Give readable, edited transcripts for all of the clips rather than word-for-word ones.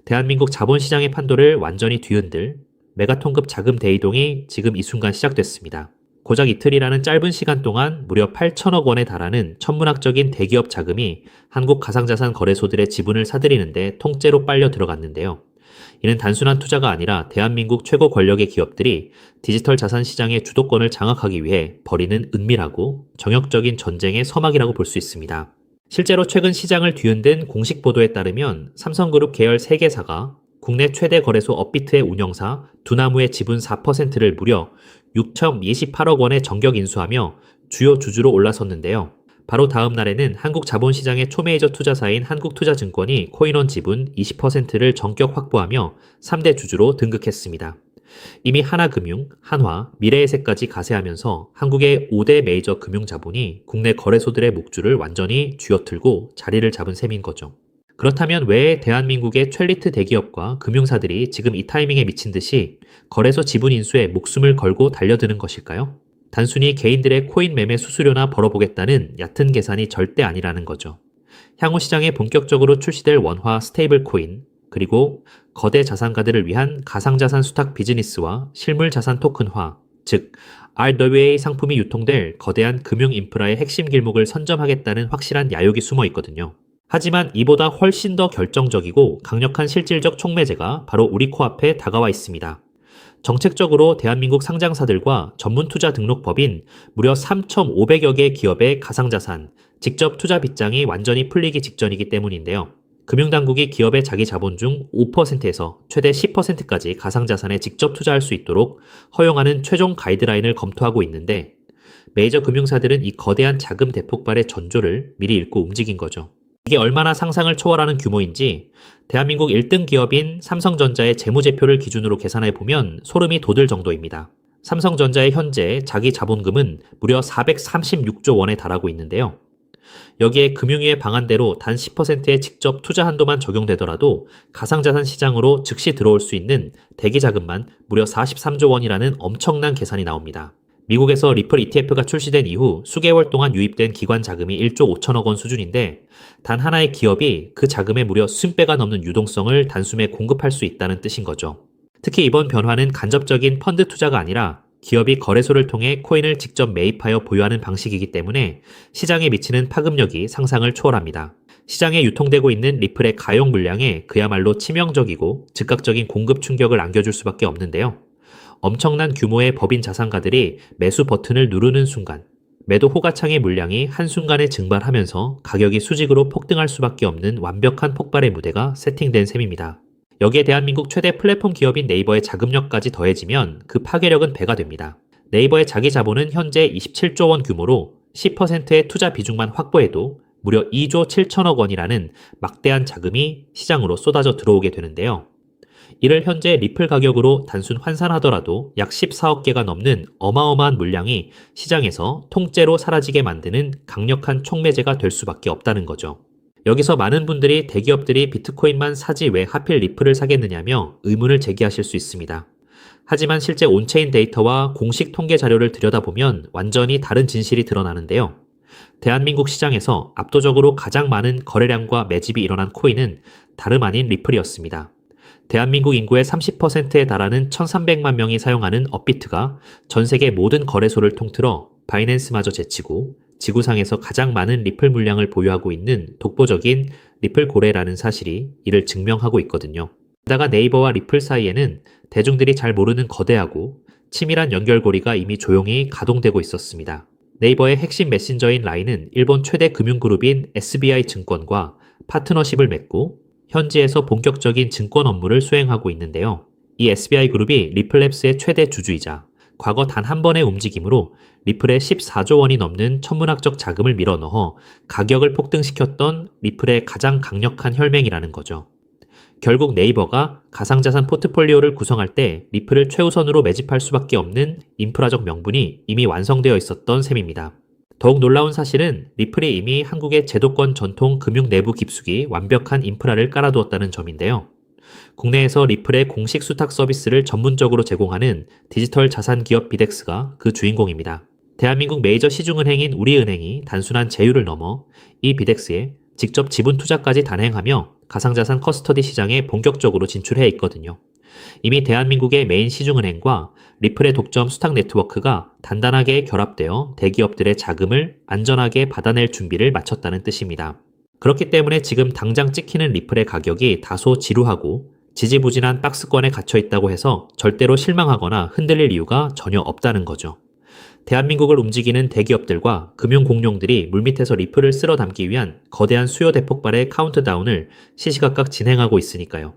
대한민국 자본시장의 판도를 완전히 뒤흔들 메가톤급 자금 대이동이 지금 이 순간 시작됐습니다. 고작 이틀이라는 짧은 시간 동안 무려 8천억 원에 달하는 천문학적인 대기업 자금이 한국 가상자산 거래소들의 지분을 사들이는데 통째로 빨려 들어갔는데요. 이는 단순한 투자가 아니라 대한민국 최고 권력의 기업들이 디지털 자산 시장의 주도권을 장악하기 위해 벌이는 은밀하고 정역적인 전쟁의 서막이라고 볼 수 있습니다. 실제로 최근 시장을 뒤흔든 공식 보도에 따르면 삼성그룹 계열 3개사가 국내 최대 거래소 업비트의 운영사 두나무의 지분 4%를 무려 6,028억 원에 정격 인수하며 주요 주주로 올라섰는데요. 바로 다음 날에는 한국 자본시장의 초메이저 투자사인 한국투자증권이 코인원 지분 20%를 전격 확보하며 3대 주주로 등극했습니다. 이미 하나금융, 한화, 미래에셋까지 가세하면서 한국의 5대 메이저 금융자본이 국내 거래소들의 목줄을 완전히 쥐어틀고 자리를 잡은 셈인 거죠. 그렇다면 왜 대한민국의 쾨리트 대기업과 금융사들이 지금 이 타이밍에 미친 듯이 거래소 지분 인수에 목숨을 걸고 달려드는 것일까요? 단순히 개인들의 코인 매매 수수료나 벌어보겠다는 얕은 계산이 절대 아니라는 거죠. 향후 시장에 본격적으로 출시될 원화 스테이블 코인, 그리고 거대 자산가들을 위한 가상자산 수탁 비즈니스와 실물자산 토큰화, 즉 RWA 상품이 유통될 거대한 금융 인프라의 핵심 길목을 선점하겠다는 확실한 야욕이 숨어 있거든요. 하지만 이보다 훨씬 더 결정적이고 강력한 실질적 촉매제가 바로 우리 코앞에 다가와 있습니다. 정책적으로 대한민국 상장사들과 전문투자등록법인 무려 3,500여 개 기업의 가상자산, 직접 투자 빗장이 완전히 풀리기 직전이기 때문인데요. 금융당국이 기업의 자기 자본 중 5%에서 최대 10%까지 가상자산에 직접 투자할 수 있도록 허용하는 최종 가이드라인을 검토하고 있는데 메이저 금융사들은 이 거대한 자금 대폭발의 전조를 미리 읽고 움직인 거죠. 이게 얼마나 상상을 초월하는 규모인지 대한민국 1등 기업인 삼성전자의 재무제표를 기준으로 계산해보면 소름이 돋을 정도입니다. 삼성전자의 현재 자기 자본금은 무려 436조 원에 달하고 있는데요. 여기에 금융위의 방안대로 단 10%의 직접 투자 한도만 적용되더라도 가상자산 시장으로 즉시 들어올 수 있는 대기자금만 무려 43조 원이라는 엄청난 계산이 나옵니다. 미국에서 리플 ETF가 출시된 이후 수개월 동안 유입된 기관 자금이 1조 5천억 원 수준인데 단 하나의 기업이 그 자금의 무려 20배가 넘는 유동성을 단숨에 공급할 수 있다는 뜻인 거죠. 특히 이번 변화는 간접적인 펀드 투자가 아니라 기업이 거래소를 통해 코인을 직접 매입하여 보유하는 방식이기 때문에 시장에 미치는 파급력이 상상을 초월합니다. 시장에 유통되고 있는 리플의 가용 물량에 그야말로 치명적이고 즉각적인 공급 충격을 안겨줄 수밖에 없는데요. 엄청난 규모의 법인 자산가들이 매수 버튼을 누르는 순간 매도 호가창의 물량이 한순간에 증발하면서 가격이 수직으로 폭등할 수밖에 없는 완벽한 폭발의 무대가 세팅된 셈입니다. 여기에 대한민국 최대 플랫폼 기업인 네이버의 자금력까지 더해지면 그 파괴력은 배가 됩니다. 네이버의 자기 자본은 현재 27조 원 규모로 10%의 투자 비중만 확보해도 무려 2조 7천억 원이라는 막대한 자금이 시장으로 쏟아져 들어오게 되는데요. 이를 현재 리플 가격으로 단순 환산하더라도 약 14억 개가 넘는 어마어마한 물량이 시장에서 통째로 사라지게 만드는 강력한 촉매제가 될 수밖에 없다는 거죠. 여기서 많은 분들이 대기업들이 비트코인만 사지 왜 하필 리플을 사겠느냐며 의문을 제기하실 수 있습니다. 하지만 실제 온체인 데이터와 공식 통계 자료를 들여다보면 완전히 다른 진실이 드러나는데요. 대한민국 시장에서 압도적으로 가장 많은 거래량과 매집이 일어난 코인은 다름 아닌 리플이었습니다. 대한민국 인구의 30%에 달하는 1,300만 명이 사용하는 업비트가 전 세계 모든 거래소를 통틀어 바이낸스마저 제치고 지구상에서 가장 많은 리플 물량을 보유하고 있는 독보적인 리플 고래라는 사실이 이를 증명하고 있거든요. 게다가 네이버와 리플 사이에는 대중들이 잘 모르는 거대하고 치밀한 연결고리가 이미 조용히 가동되고 있었습니다. 네이버의 핵심 메신저인 라인은 일본 최대 금융그룹인 SBI 증권과 파트너십을 맺고 현지에서 본격적인 증권 업무를 수행하고 있는데요. 이 SBI 그룹이 리플랩스의 최대 주주이자 과거 단 한 번의 움직임으로 리플에 14조 원이 넘는 천문학적 자금을 밀어넣어 가격을 폭등시켰던 리플의 가장 강력한 혈맹이라는 거죠. 결국 네이버가 가상자산 포트폴리오를 구성할 때 리플을 최우선으로 매집할 수밖에 없는 인프라적 명분이 이미 완성되어 있었던 셈입니다. 더욱 놀라운 사실은 리플이 이미 한국의 제도권 전통 금융 내부 깊숙이 완벽한 인프라를 깔아두었다는 점인데요. 국내에서 리플의 공식 수탁 서비스를 전문적으로 제공하는 디지털 자산 기업 비덱스가 그 주인공입니다. 대한민국 메이저 시중은행인 우리은행이 단순한 제휴를 넘어 이 비덱스에 직접 지분 투자까지 단행하며 가상자산 커스터디 시장에 본격적으로 진출해 있거든요. 이미 대한민국의 메인 시중은행과 리플의 독점 수탁 네트워크가 단단하게 결합되어 대기업들의 자금을 안전하게 받아낼 준비를 마쳤다는 뜻입니다. 그렇기 때문에 지금 당장 찍히는 리플의 가격이 다소 지루하고 지지부진한 박스권에 갇혀 있다고 해서 절대로 실망하거나 흔들릴 이유가 전혀 없다는 거죠. 대한민국을 움직이는 대기업들과 금융공룡들이 물밑에서 리플을 쓸어 담기 위한 거대한 수요 대폭발의 카운트다운을 시시각각 진행하고 있으니까요.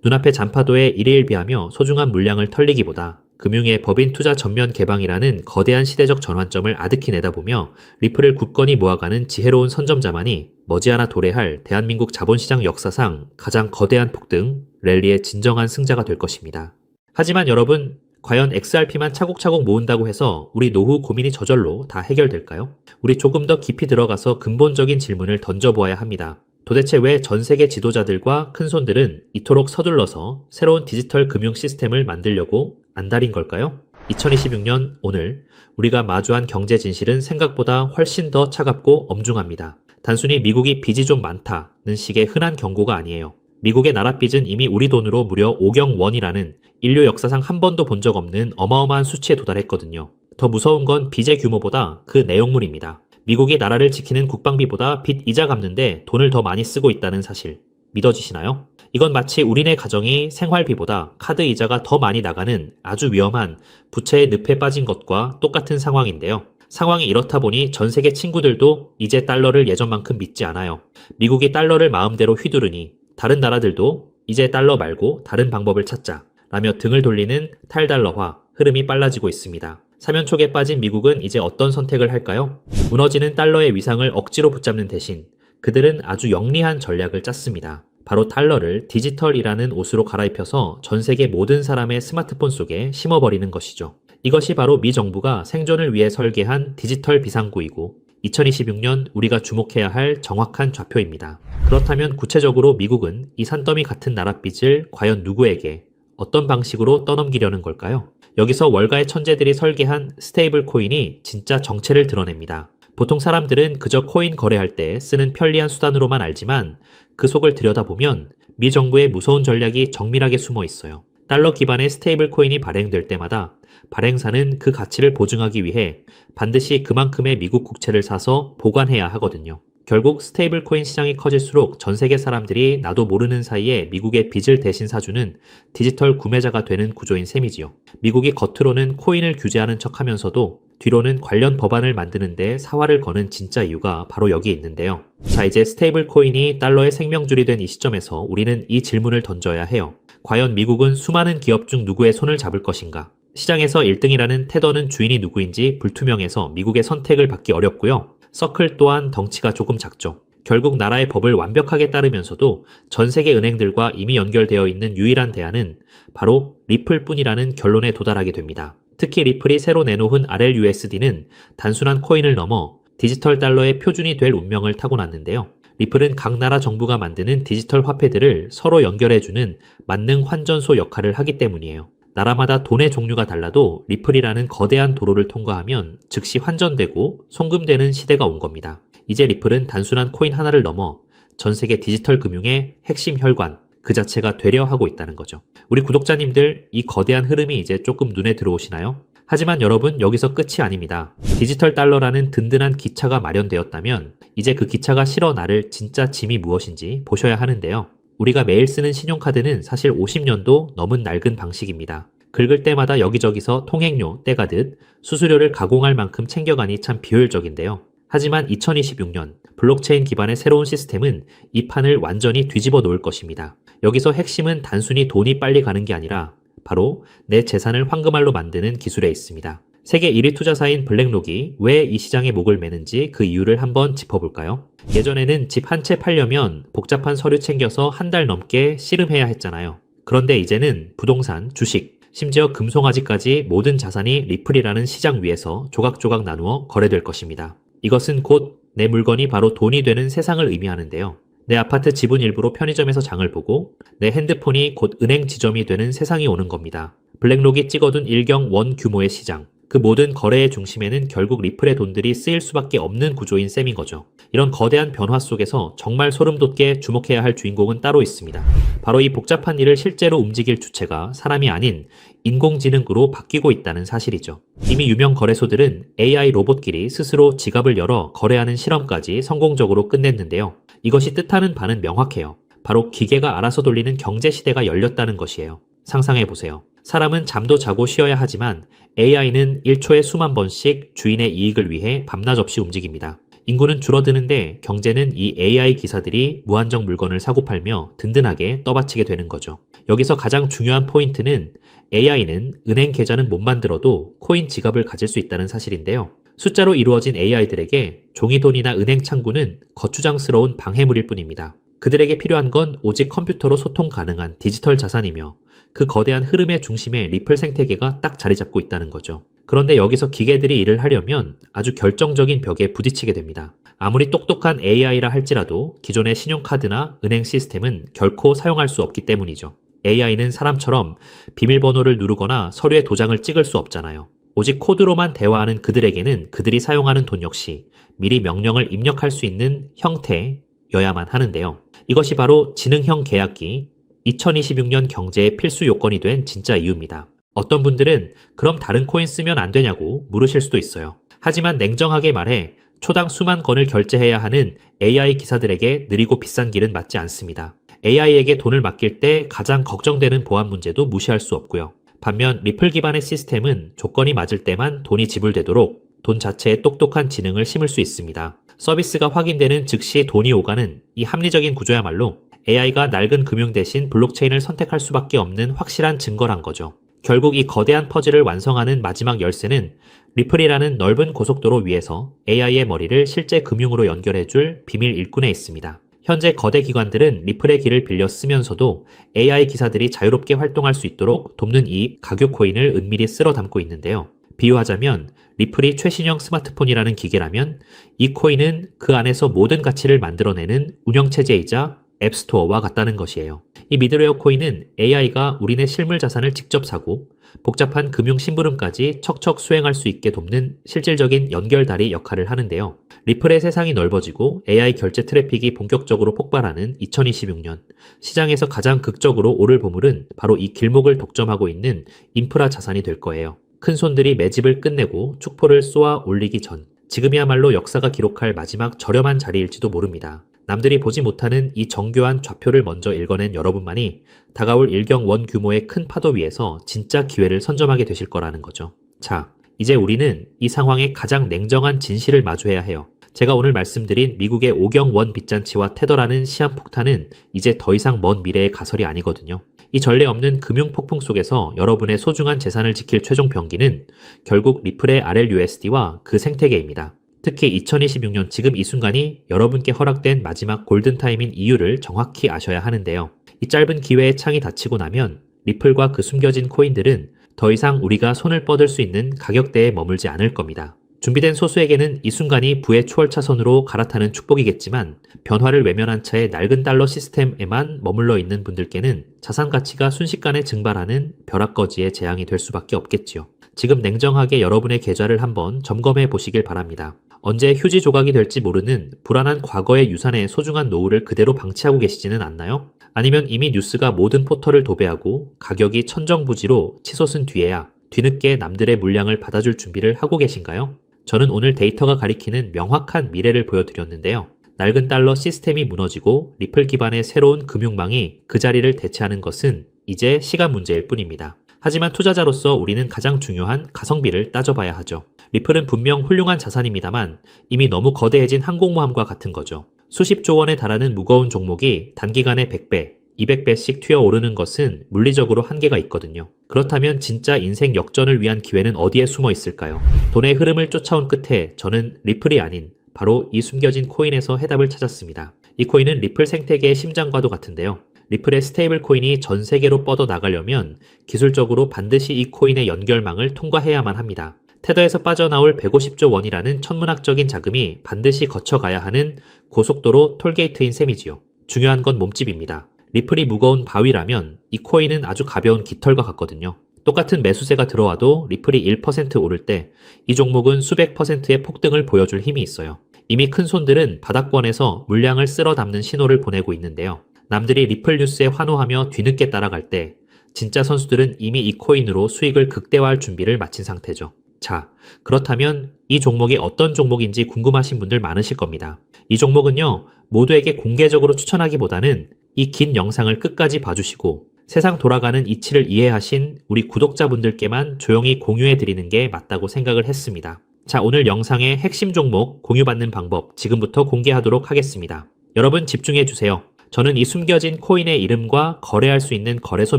눈앞의 잔파도에 일희일비하며 소중한 물량을 털리기보다 금융의 법인 투자 전면 개방이라는 거대한 시대적 전환점을 아득히 내다보며 리플을 굳건히 모아가는 지혜로운 선점자만이 머지않아 도래할 대한민국 자본시장 역사상 가장 거대한 폭등, 랠리의 진정한 승자가 될 것입니다. 하지만 여러분, 과연 XRP만 차곡차곡 모은다고 해서 우리 노후 고민이 저절로 다 해결될까요? 우리 조금 더 깊이 들어가서 근본적인 질문을 던져보아야 합니다. 도대체 왜 전 세계 지도자들과 큰손들은 이토록 서둘러서 새로운 디지털 금융 시스템을 만들려고 안달인 걸까요? 2026년 오늘 우리가 마주한 경제 진실은 생각보다 훨씬 더 차갑고 엄중합니다. 단순히 미국이 빚이 좀 많다는 식의 흔한 경고가 아니에요. 미국의 나라 빚은 이미 우리 돈으로 무려 5경 원이라는 인류 역사상 한 번도 본 적 없는 어마어마한 수치에 도달했거든요. 더 무서운 건 빚의 규모보다 그 내용물입니다. 미국이 나라를 지키는 국방비보다 빚 이자 갚는데 돈을 더 많이 쓰고 있다는 사실. 믿어지시나요? 이건 마치 우리네 가정이 생활비보다 카드 이자가 더 많이 나가는 아주 위험한 부채의 늪에 빠진 것과 똑같은 상황인데요. 상황이 이렇다 보니 전 세계 친구들도 이제 달러를 예전만큼 믿지 않아요. 미국이 달러를 마음대로 휘두르니 다른 나라들도 이제 달러 말고 다른 방법을 찾자 라며 등을 돌리는 탈달러화 흐름이 빨라지고 있습니다. 사면촉에 빠진 미국은 이제 어떤 선택을 할까요? 무너지는 달러의 위상을 억지로 붙잡는 대신 그들은 아주 영리한 전략을 짰습니다. 바로 달러를 디지털이라는 옷으로 갈아입혀서 전 세계 모든 사람의 스마트폰 속에 심어버리는 것이죠. 이것이 바로 미 정부가 생존을 위해 설계한 디지털 비상구이고 2026년 우리가 주목해야 할 정확한 좌표입니다. 그렇다면 구체적으로 미국은 이 산더미 같은 나라 빚을 과연 누구에게 어떤 방식으로 떠넘기려는 걸까요? 여기서 월가의 천재들이 설계한 스테이블 코인이 진짜 정체를 드러냅니다. 보통 사람들은 그저 코인 거래할 때 쓰는 편리한 수단으로만 알지만 그 속을 들여다보면 미 정부의 무서운 전략이 정밀하게 숨어 있어요. 달러 기반의 스테이블 코인이 발행될 때마다 발행사는 그 가치를 보증하기 위해 반드시 그만큼의 미국 국채를 사서 보관해야 하거든요. 결국 스테이블 코인 시장이 커질수록 전 세계 사람들이 나도 모르는 사이에 미국의 빚을 대신 사주는 디지털 구매자가 되는 구조인 셈이지요. 미국이 겉으로는 코인을 규제하는 척하면서도 뒤로는 관련 법안을 만드는데 사활을 거는 진짜 이유가 바로 여기에 있는데요. 자, 이제 스테이블 코인이 달러의 생명줄이 된 이 시점에서 우리는 이 질문을 던져야 해요. 과연 미국은 수많은 기업 중 누구의 손을 잡을 것인가? 시장에서 1등이라는 테더는 주인이 누구인지 불투명해서 미국의 선택을 받기 어렵고요. 서클 또한 덩치가 조금 작죠. 결국 나라의 법을 완벽하게 따르면서도 전 세계 은행들과 이미 연결되어 있는 유일한 대안은 바로 리플뿐이라는 결론에 도달하게 됩니다. 특히 리플이 새로 내놓은 RLUSD는 단순한 코인을 넘어 디지털 달러의 표준이 될 운명을 타고났는데요. 리플은 각 나라 정부가 만드는 디지털 화폐들을 서로 연결해주는 만능 환전소 역할을 하기 때문이에요. 나라마다 돈의 종류가 달라도 리플이라는 거대한 도로를 통과하면 즉시 환전되고 송금되는 시대가 온 겁니다. 이제 리플은 단순한 코인 하나를 넘어 전 세계 디지털 금융의 핵심 혈관, 그 자체가 되려 하고 있다는 거죠. 우리 구독자님들, 이 거대한 흐름이 이제 조금 눈에 들어오시나요? 하지만 여러분, 여기서 끝이 아닙니다. 디지털 달러라는 든든한 기차가 마련되었다면 이제 그 기차가 실어 나를 진짜 짐이 무엇인지 보셔야 하는데요. 우리가 매일 쓰는 신용카드는 사실 50년도 넘은 낡은 방식입니다. 긁을 때마다 여기저기서 통행료 떼가듯 수수료를 가공할 만큼 챙겨가니 참 비효율적인데요. 하지만 2026년 블록체인 기반의 새로운 시스템은 이 판을 완전히 뒤집어 놓을 것입니다. 여기서 핵심은 단순히 돈이 빨리 가는 게 아니라 바로 내 재산을 황금알로 만드는 기술에 있습니다. 세계 1위 투자사인 블랙록이 왜 이 시장에 목을 매는지 그 이유를 한번 짚어볼까요? 예전에는 집 한 채 팔려면 복잡한 서류 챙겨서 한 달 넘게 씨름해야 했잖아요. 그런데 이제는 부동산, 주식, 심지어 금송아지까지 모든 자산이 리플이라는 시장 위에서 조각조각 나누어 거래될 것입니다. 이것은 곧 내 물건이 바로 돈이 되는 세상을 의미하는데요. 내 아파트 지분 일부로 편의점에서 장을 보고 내 핸드폰이 곧 은행 지점이 되는 세상이 오는 겁니다. 블랙록이 찍어둔 일경 원 규모의 시장. 그 모든 거래의 중심에는 결국 리플의 돈들이 쓰일 수밖에 없는 구조인 셈인 거죠. 이런 거대한 변화 속에서 정말 소름 돋게 주목해야 할 주인공은 따로 있습니다. 바로 이 복잡한 일을 실제로 움직일 주체가 사람이 아닌 인공지능으로 바뀌고 있다는 사실이죠. 이미 유명 거래소들은 AI 로봇끼리 스스로 지갑을 열어 거래하는 실험까지 성공적으로 끝냈는데요. 이것이 뜻하는 바는 명확해요. 바로 기계가 알아서 돌리는 경제 시대가 열렸다는 것이에요. 상상해보세요. 사람은 잠도 자고 쉬어야 하지만 AI는 1초에 수만 번씩 주인의 이익을 위해 밤낮 없이 움직입니다. 인구는 줄어드는데 경제는 이 AI 기사들이 무한정 물건을 사고 팔며 든든하게 떠받치게 되는 거죠. 여기서 가장 중요한 포인트는 AI는 은행 계좌는 못 만들어도 코인 지갑을 가질 수 있다는 사실인데요. 숫자로 이루어진 AI들에게 종이돈이나 은행 창구는 거추장스러운 방해물일 뿐입니다. 그들에게 필요한 건 오직 컴퓨터로 소통 가능한 디지털 자산이며 그 거대한 흐름의 중심에 리플 생태계가 딱 자리 잡고 있다는 거죠. 그런데 여기서 기계들이 일을 하려면 아주 결정적인 벽에 부딪히게 됩니다. 아무리 똑똑한 AI라 할지라도 기존의 신용카드나 은행 시스템은 결코 사용할 수 없기 때문이죠. AI는 사람처럼 비밀번호를 누르거나 서류에 도장을 찍을 수 없잖아요. 오직 코드로만 대화하는 그들에게는 그들이 사용하는 돈 역시 미리 명령을 입력할 수 있는 형태여야만 하는데요. 이것이 바로 지능형 계약기, 2026년 경제의 필수 요건이 된 진짜 이유입니다. 어떤 분들은 그럼 다른 코인 쓰면 안 되냐고 물으실 수도 있어요. 하지만 냉정하게 말해 초당 수만 건을 결제해야 하는 AI 기사들에게 느리고 비싼 길은 맞지 않습니다. AI에게 돈을 맡길 때 가장 걱정되는 보안 문제도 무시할 수 없고요. 반면 리플 기반의 시스템은 조건이 맞을 때만 돈이 지불되도록 돈 자체에 똑똑한 지능을 심을 수 있습니다. 서비스가 확인되는 즉시 돈이 오가는 이 합리적인 구조야말로 AI가 낡은 금융 대신 블록체인을 선택할 수밖에 없는 확실한 증거란 거죠. 결국 이 거대한 퍼즐을 완성하는 마지막 열쇠는 리플이라는 넓은 고속도로 위에서 AI의 머리를 실제 금융으로 연결해줄 비밀 일꾼에 있습니다. 현재 거대 기관들은 리플의 길을 빌려 쓰면서도 AI 기사들이 자유롭게 활동할 수 있도록 돕는 이 가교 코인을 은밀히 쓸어 담고 있는데요. 비유하자면 리플이 최신형 스마트폰이라는 기계라면 이 코인은 그 안에서 모든 가치를 만들어내는 운영체제이자 앱스토어와 같다는 것이에요. 이 미드웨어 코인은 AI가 우리네 실물 자산을 직접 사고 복잡한 금융 심부름까지 척척 수행할 수 있게 돕는 실질적인 연결다리 역할을 하는데요. 리플의 세상이 넓어지고 AI 결제 트래픽이 본격적으로 폭발하는 2026년, 시장에서 가장 극적으로 오를 보물은 바로 이 길목을 독점하고 있는 인프라 자산이 될 거예요. 큰 손들이 매집을 끝내고 축포를 쏘아 올리기 전, 지금이야말로 역사가 기록할 마지막 저렴한 자리일지도 모릅니다. 남들이 보지 못하는 이 정교한 좌표를 먼저 읽어낸 여러분만이 다가올 일경원 규모의 큰 파도 위에서 진짜 기회를 선점하게 되실 거라는 거죠. 자, 이제 우리는 이 상황의 가장 냉정한 진실을 마주해야 해요. 제가 오늘 말씀드린 미국의 오경원 빚잔치와 테더라는 시한폭탄은 이제 더 이상 먼 미래의 가설이 아니거든요. 이 전례 없는 금융 폭풍 속에서 여러분의 소중한 재산을 지킬 최종 병기는 결국 리플의 RLUSD와 그 생태계입니다. 특히 2026년 지금 이 순간이 여러분께 허락된 마지막 골든타임인 이유를 정확히 아셔야 하는데요. 이 짧은 기회의 창이 닫히고 나면 리플과 그 숨겨진 코인들은 더 이상 우리가 손을 뻗을 수 있는 가격대에 머물지 않을 겁니다. 준비된 소수에게는 이 순간이 부의 추월차선으로 갈아타는 축복이겠지만 변화를 외면한 채 낡은 달러 시스템에만 머물러 있는 분들께는 자산 가치가 순식간에 증발하는 벼락거지의 재앙이 될 수밖에 없겠지요. 지금 냉정하게 여러분의 계좌를 한번 점검해 보시길 바랍니다. 언제 휴지 조각이 될지 모르는 불안한 과거의 유산의 소중한 노후를 그대로 방치하고 계시지는 않나요? 아니면 이미 뉴스가 모든 포털을 도배하고 가격이 천정부지로 치솟은 뒤에야 뒤늦게 남들의 물량을 받아줄 준비를 하고 계신가요? 저는 오늘 데이터가 가리키는 명확한 미래를 보여드렸는데요. 낡은 달러 시스템이 무너지고 리플 기반의 새로운 금융망이 그 자리를 대체하는 것은 이제 시간 문제일 뿐입니다. 하지만 투자자로서 우리는 가장 중요한 가성비를 따져봐야 하죠. 리플은 분명 훌륭한 자산입니다만 이미 너무 거대해진 항공모함과 같은 거죠. 수십조 원에 달하는 무거운 종목이 단기간에 100배, 200배씩 튀어오르는 것은 물리적으로 한계가 있거든요. 그렇다면 진짜 인생 역전을 위한 기회는 어디에 숨어 있을까요? 돈의 흐름을 쫓아온 끝에 저는 리플이 아닌 바로 이 숨겨진 코인에서 해답을 찾았습니다. 이 코인은 리플 생태계의 심장과도 같은데요. 리플의 스테이블 코인이 전 세계로 뻗어 나가려면 기술적으로 반드시 이 코인의 연결망을 통과해야만 합니다. 테더에서 빠져나올 150조 원이라는 천문학적인 자금이 반드시 거쳐가야 하는 고속도로 톨게이트인 셈이지요. 중요한 건 몸집입니다. 리플이 무거운 바위라면 이 코인은 아주 가벼운 깃털과 같거든요. 똑같은 매수세가 들어와도 리플이 1% 오를 때 이 종목은 수백 퍼센트의 폭등을 보여줄 힘이 있어요. 이미 큰 손들은 바닥권에서 물량을 쓸어 담는 신호를 보내고 있는데요. 남들이 리플 뉴스에 환호하며 뒤늦게 따라갈 때 진짜 선수들은 이미 이 코인으로 수익을 극대화할 준비를 마친 상태죠. 자, 그렇다면 이 종목이 어떤 종목인지 궁금하신 분들 많으실 겁니다. 이 종목은요, 모두에게 공개적으로 추천하기보다는 이 긴 영상을 끝까지 봐주시고 세상 돌아가는 이치를 이해하신 우리 구독자분들께만 조용히 공유해드리는 게 맞다고 생각을 했습니다. 자, 오늘 영상의 핵심 종목 공유받는 방법 지금부터 공개하도록 하겠습니다. 여러분 집중해주세요. 저는 이 숨겨진 코인의 이름과 거래할 수 있는 거래소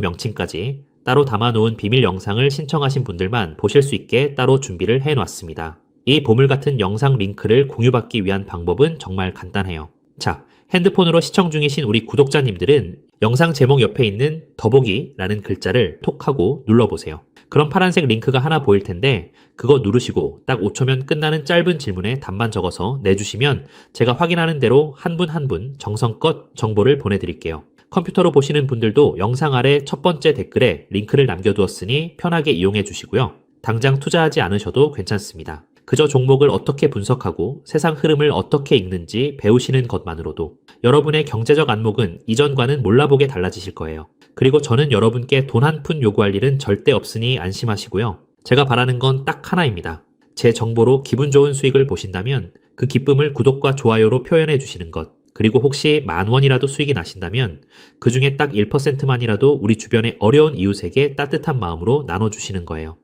명칭까지 따로 담아놓은 비밀 영상을 신청하신 분들만 보실 수 있게 따로 준비를 해놨습니다. 이 보물 같은 영상 링크를 공유받기 위한 방법은 정말 간단해요. 자, 핸드폰으로 시청 중이신 우리 구독자님들은 영상 제목 옆에 있는 더보기라는 글자를 톡 하고 눌러보세요. 그럼 파란색 링크가 하나 보일 텐데 그거 누르시고 딱 5초면 끝나는 짧은 질문에 답만 적어서 내주시면 제가 확인하는 대로 한 분 한 분 정성껏 정보를 보내드릴게요. 컴퓨터로 보시는 분들도 영상 아래 첫 번째 댓글에 링크를 남겨두었으니 편하게 이용해 주시고요. 당장 투자하지 않으셔도 괜찮습니다. 그저 종목을 어떻게 분석하고 세상 흐름을 어떻게 읽는지 배우시는 것만으로도 여러분의 경제적 안목은 이전과는 몰라보게 달라지실 거예요. 그리고 저는 여러분께 돈 한 푼 요구할 일은 절대 없으니 안심하시고요. 제가 바라는 건 딱 하나입니다. 제 정보로 기분 좋은 수익을 보신다면 그 기쁨을 구독과 좋아요로 표현해 주시는 것. 그리고 혹시 10,000원이라도 수익이 나신다면 그 중에 딱 1%만이라도 우리 주변의 어려운 이웃에게 따뜻한 마음으로 나눠주시는 거예요.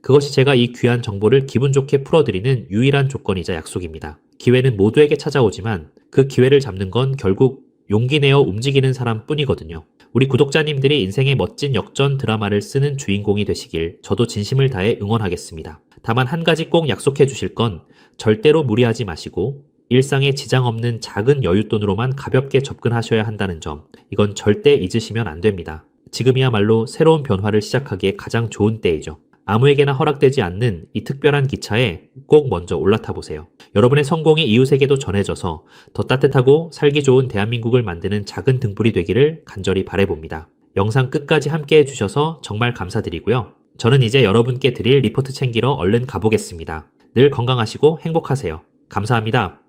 그것이 제가 이 귀한 정보를 기분 좋게 풀어드리는 유일한 조건이자 약속입니다. 기회는 모두에게 찾아오지만 그 기회를 잡는 건 결국 용기 내어 움직이는 사람 뿐이거든요. 우리 구독자님들이 인생의 멋진 역전 드라마를 쓰는 주인공이 되시길 저도 진심을 다해 응원하겠습니다. 다만 한 가지 꼭 약속해 주실 건 절대로 무리하지 마시고 일상에 지장 없는 작은 여윳돈으로만 가볍게 접근하셔야 한다는 점, 이건 절대 잊으시면 안 됩니다. 지금이야말로 새로운 변화를 시작하기에 가장 좋은 때이죠. 아무에게나 허락되지 않는 이 특별한 기차에 꼭 먼저 올라타 보세요. 여러분의 성공이 이웃에게도 전해져서 더 따뜻하고 살기 좋은 대한민국을 만드는 작은 등불이 되기를 간절히 바라봅니다. 영상 끝까지 함께 해주셔서 정말 감사드리고요. 저는 이제 여러분께 드릴 리포트 챙기러 얼른 가보겠습니다. 늘 건강하시고 행복하세요. 감사합니다.